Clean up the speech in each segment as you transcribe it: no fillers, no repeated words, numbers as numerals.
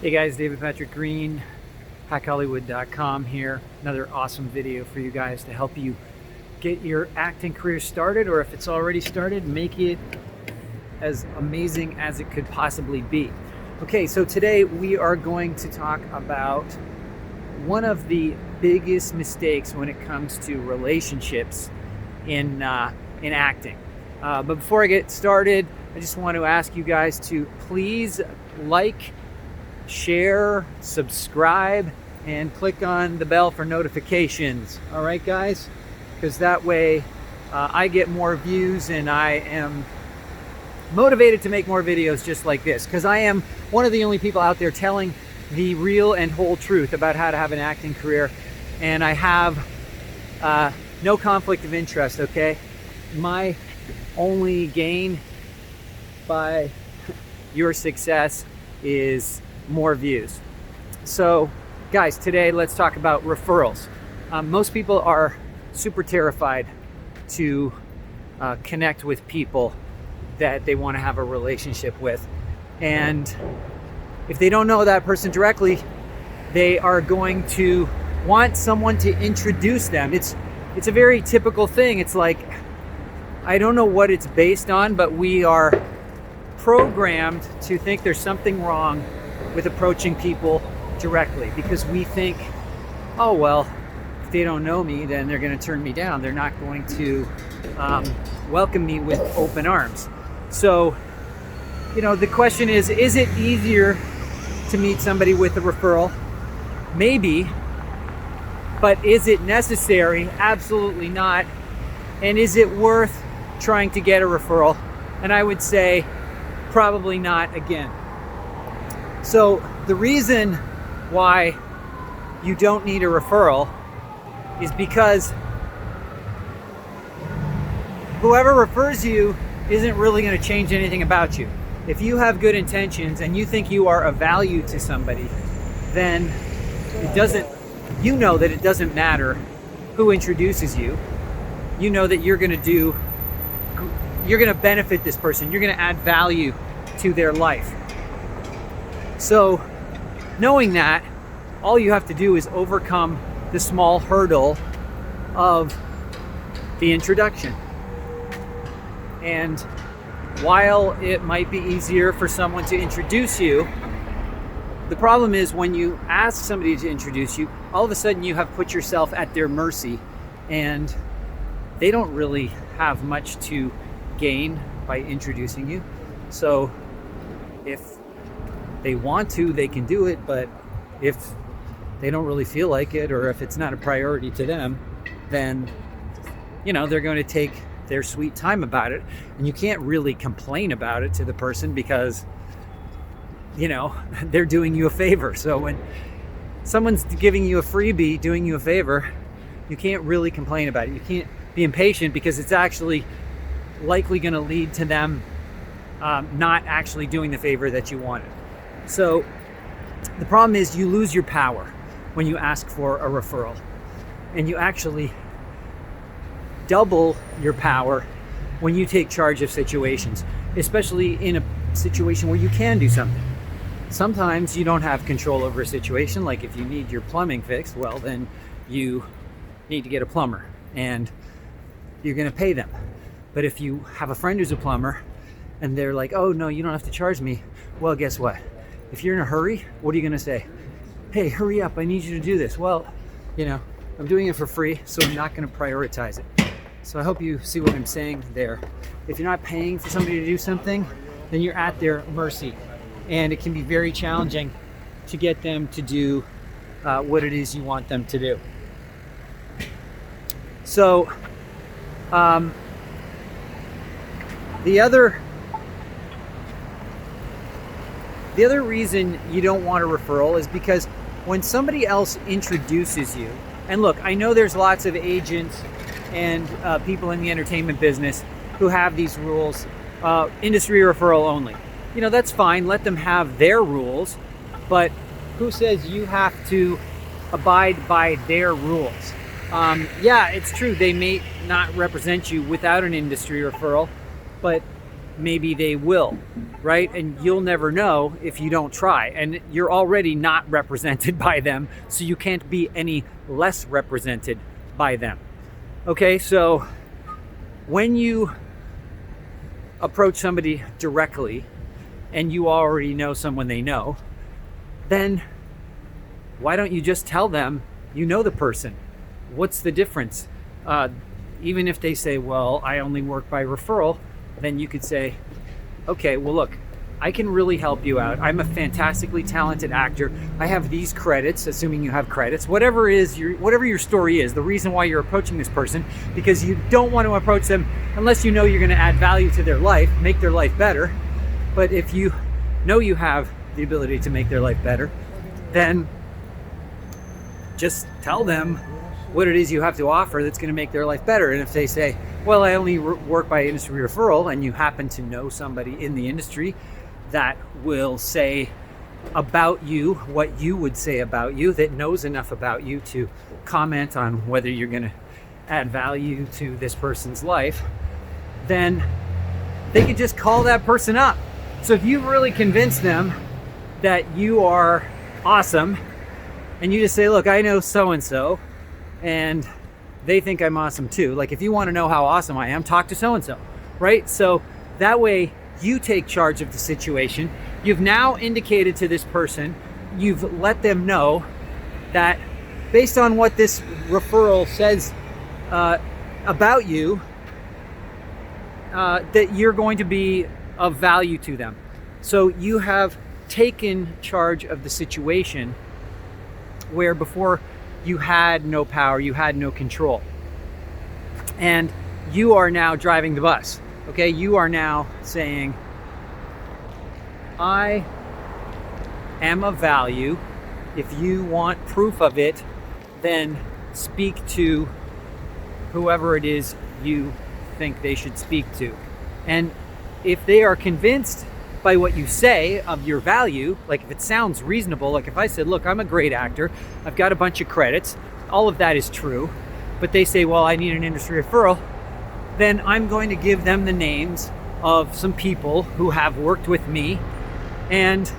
Hey guys, David Patrick Green, hackhollywood.com here. Another awesome video for you guys to help you get your acting career started, or if it's already started, make it as amazing as it could possibly be. Okay, so today we are going to talk about one of the biggest mistakes when it comes to relationships in acting. But before I get started, I just want to ask you guys to please like, share, subscribe, and click on the bell for notifications. All right, guys? Because that way I get more views and I am motivated to make more videos just like this. Because I am one of the only people out there telling the real and whole truth about how to have an acting career. And I have no conflict of interest, okay? My only gain by your success is more views. So guys, today let's talk about referrals. Most people are super terrified to connect with people that they want to have a relationship with, and if they don't know that person directly, they are going to want someone to introduce them. It's a very typical thing. It's like, I don't know what it's based on, but we are programmed to think there's something wrong with approaching people directly, because we think, oh well, if they don't know me, then they're going to turn me down. They're not going to welcome me with open arms. So, the question is it easier to meet somebody with a referral? Maybe. But is it necessary? Absolutely not. And is it worth trying to get a referral? And I would say probably not again. So the reason why you don't need a referral is because whoever refers you isn't really going to change anything about you. If you have good intentions and you think you are of value to somebody, then you know that it doesn't matter who introduces you. You know that you're going to benefit this person. You're going to add value to their life. So knowing that, all you have to do is overcome the small hurdle of the introduction. And while it might be easier for someone to introduce you, the problem is when you ask somebody to introduce you, all of a sudden you have put yourself at their mercy, and they don't really have much to gain by introducing you. So if they want to, they can do it, but if they don't really feel like it, or if it's not a priority to them, then they're going to take their sweet time about it, and you can't really complain about it to the person because they're doing you a favor. So when someone's giving you a freebie, doing you a favor, you can't really complain about it. You can't be impatient, because it's actually likely going to lead to them not actually doing the favor that you wanted. So the problem is you lose your power when you ask for a referral, and you actually double your power when you take charge of situations, especially in a situation where you can do something. Sometimes you don't have control over a situation, like if you need your plumbing fixed, well then you need to get a plumber and you're going to pay them. But if you have a friend who's a plumber and they're like, oh no, you don't have to charge me, well, guess what? If you're in a hurry, what are you going to say? Hey, hurry up, I need you to do this. Well, I'm doing it for free, so I'm not going to prioritize it. So I hope you see what I'm saying there. If you're not paying for somebody to do something, then you're at their mercy. And it can be very challenging to get them to do what it is you want them to do. So the other reason you don't want a referral is because when somebody else introduces you, and look, I know there's lots of agents and people in the entertainment business who have these rules, industry referral only. That's fine, let them have their rules, but who says you have to abide by their rules? Yeah, it's true, they may not represent you without an industry referral, but maybe they will, right? And you'll never know if you don't try. And you're already not represented by them, so you can't be any less represented by them. Okay, so when you approach somebody directly and you already know someone they know, then why don't you just tell them you know the person? What's the difference? Even if they say, well, I only work by referral, then you could say, okay, well, look, I can really help you out. I'm a fantastically talented actor. I have these credits, assuming you have credits, whatever your story is, the reason why you're approaching this person, because you don't want to approach them unless you know you're going to add value to their life, make their life better. But if you know you have the ability to make their life better, then just tell them what it is you have to offer that's going to make their life better. And if they say, well, I only work by industry referral, and you happen to know somebody in the industry that will say about you what you would say about you, that knows enough about you to comment on whether you're going to add value to this person's life, then they could just call that person up. So if you've really convinced them that you are awesome, and you just say, look, I know so-and-so, and they think I'm awesome too. Like, if you want to know how awesome I am, talk to so-and-so, right? So that way you take charge of the situation. You've now indicated to this person, you've let them know that based on what this referral says about you, that you're going to be of value to them. So you have taken charge of the situation where before you had no power, you had no control. And you are now driving the bus, okay? You are now saying, I am of value. If you want proof of it, then speak to whoever it is you think they should speak to. And if they are convinced by what you say of your value, like if it sounds reasonable, like if I said, look, I'm a great actor, I've got a bunch of credits, all of that is true, but they say, well, I need an industry referral, then I'm going to give them the names of some people who have worked with me, and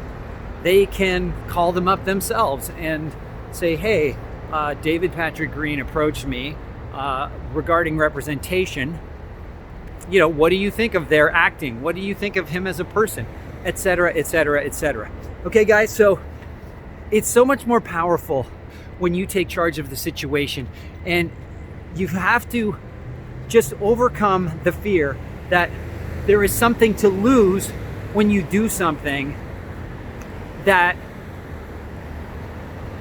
they can call them up themselves and say, hey, David Patrick Green approached me regarding representation. You know, what do you think of their acting? What do you think of him as a person? Etc., etc., etc. Okay, guys, so it's so much more powerful when you take charge of the situation, and you have to just overcome the fear that there is something to lose when you do something that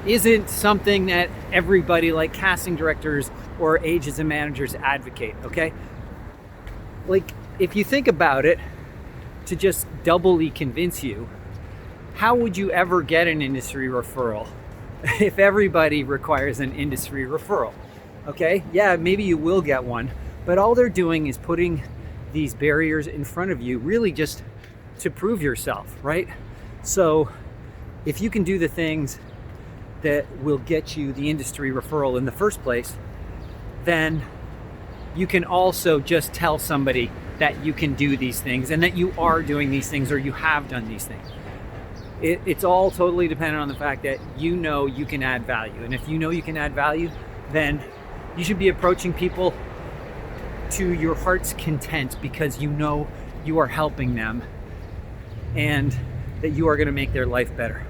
isn't something that everybody, like casting directors or agents and managers, advocate, okay? Like, if you think about it, to just doubly convince you, how would you ever get an industry referral if everybody requires an industry referral? Okay, yeah, maybe you will get one, but all they're doing is putting these barriers in front of you, really just to prove yourself, right? So if you can do the things that will get you the industry referral in the first place, then you can also just tell somebody that you can do these things and that you are doing these things or you have done these things. It's all totally dependent on the fact that you know you can add value. And if you know you can add value, then you should be approaching people to your heart's content, because you know you are helping them and that you are going to make their life better.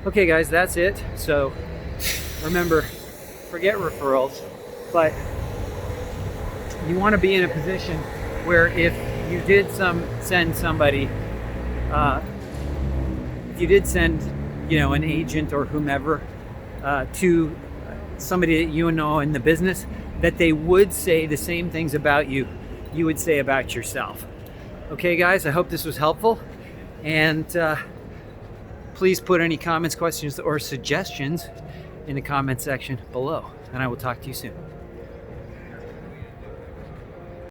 Okay, guys, that's it. So remember, forget referrals, but you want to be in a position where if you did send somebody, if you did send, an agent or whomever to somebody that you know in the business, that they would say the same things about you would say about yourself. Okay, guys, I hope this was helpful, and please put any comments, questions, or suggestions in the comment section below, and I will talk to you soon.